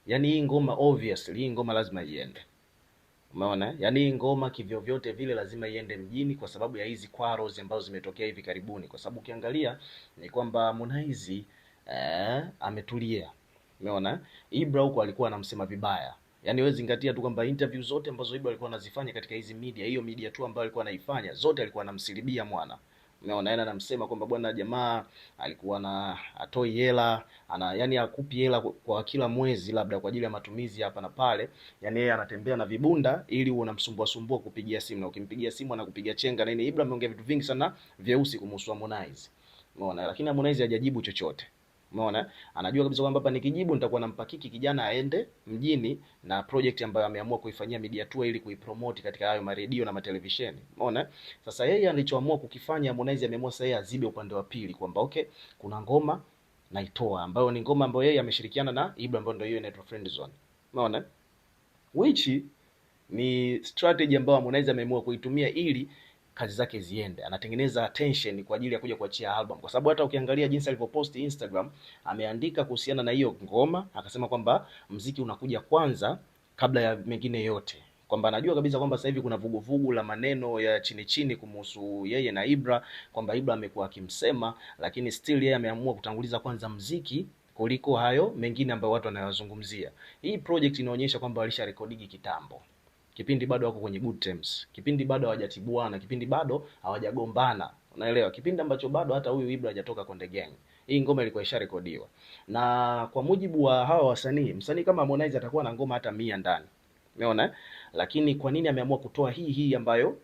Yaani hii ngoma obviously, hii ngoma lazima iende. Umeona? Yaani hii ngoma kivyo vyote vile lazima iende mjini kwa sababu ya hizi quarrels ambazo zimetokea hivi karibuni. Kwa sababu ukiangalia ni kwamba Harmonize ametulia. Umeona? Ibra huko alikuwa anamsema vibaya. Yaani wewe zingatia tu kwamba interview zote ambazo Ibra alikuwa anazifanya katika hizi media, hiyo media tu ambayo alikuwa anaifanya, zote alikuwa anamsilibia mwana. Umeona, yana anamsema kwamba bwana jamaa alikuwa na atoi hela, yani akupi hela kwa kila mwezi labda kwa ajili ya matumizi hapa na pale. Yani yeye anatembea na vibunda ili unamsumbua sumbua kupigia simu, na ukimpigia simu anakupigia chenga nini. Ibra ameongea vitu vingi sana vyeusi kumhusu Harmonize. Umeona, lakini Harmonize hajajibu chochote. Umeona, anajua kabisa kwamba hapa nikijibu nitakuwa nampakiki kijana aende mjini na project ambayo ameamua kuifanyia media tour ili kuipromote katika hayo maredio na matelevisheni. Umeona, sasa yeye alichoamua kukifanya Harmonize, ameamua sasa yeye azibe upande wa pili kwamba okay, kuna ngoma naitoa ambayo ni ngoma ambayo yeye ameshirikiana na Ibra ambayo ndio hiyo inaitwa Friend Zone. Umeona, which ni strategy ambayo Harmonize ameamua kuitumia ili kazi zake ziende. Anatengeneza attention kwa ajili ya kuja kuachia album, kwa sababu hata ukiangalia jinsi alivyopost Instagram, ameandika kuhusiana na hiyo ngoma, akasema kwamba mziki unakuja kwanza kabla ya mengine yote, kwamba anajua kabisa kwamba sasa hivi kuna vuguvugu la maneno ya chini chini kumhusu yeye na Ibra, kwamba Ibra amekuwa akimsema, lakini still yeye ameamua kutanguliza kwanza mziki kuliko hayo mengine ambayo watu wanayozungumzia. Hii project inaonyesha kwamba walisharekodigi kitambo, kipindi bado wako kwenye good terms, kipindi bado hawajatibuana, kipindi bado hawajagombana, unaelewa, kipindi ambacho bado hata huyu Ibra hajatoka Konde Gang. Hii ngoma ilikuwa isharekodiwa, na kwa mujibu wa hawa wasanii, msanii kama Harmonize atakuwa na ngoma hata 100 ndani, umeona. Lakini kwa nini ameamua kutoa hii ambayo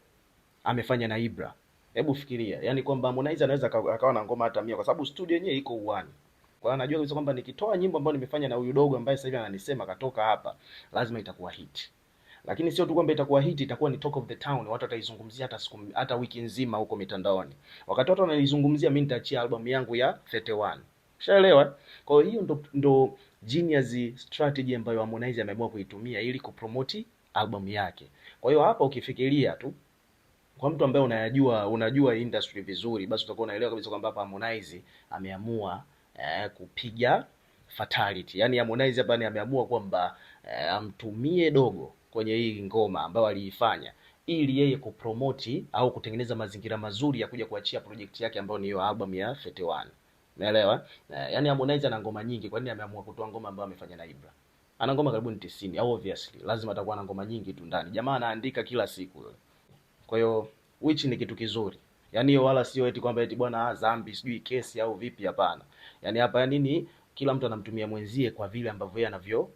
amefanya na Ibra? Hebu fikiria, yani kwamba Harmonize anaweza akawa na ngoma hata 100 kwa sababu studio yenyewe iko uani. Kwa hiyo anajua kabisa kwamba nikitoa nyimbo ambayo nimefanya na huyu dogo ambaye sasa hivi ananisema katoka hapa, lazima itakuwa hit. Lakini sio tu kwamba itakuwa hit, itakuwa ni talk of the town, watu wataizungumzia hata wiki nzima huko mitandaoni. Wakati watu wanaizungumzia, mimi nitaachia album yangu ya 31. Ushaelewa? Kwa hiyo ndo genius strategy ambayo Harmonize ameamua kuitumia ili kupromote album yake. Kwa hiyo hapa ukifikiria tu kwa mtu ambaye unajua industry vizuri, basi utakuwa unaelewa kabisa kwamba hapa Harmonize ameamua kupiga fatality. Yaani Harmonize hapa ni ameamua kwamba amtumie dogo kwenye hii ngoma ambayo aliifanya ili yeye kupromoti au kutengeneza mazingira mazuri ya kuja kuachia project yake ambayo ni hiyo album ya 31. Unaelewa? Yaani Harmonize ana ngoma nyingi, kwa nini ameamua kutoa ngoma ambayo amefanya na Ibra? Ana ngoma karibu 90, obviously lazima atakuwa na ngoma nyingi tu ndani. Jamaa anaandika kila siku yule. Kwa hiyo which ni kitu kizuri. Yaani hiyo wala sio eti kwamba eti bwana dhambi sijui kesi au vipi, hapana. Yaani hapa nini, kila mtu anamtumia mwenzie kwa vile ambavyo yeye anavyo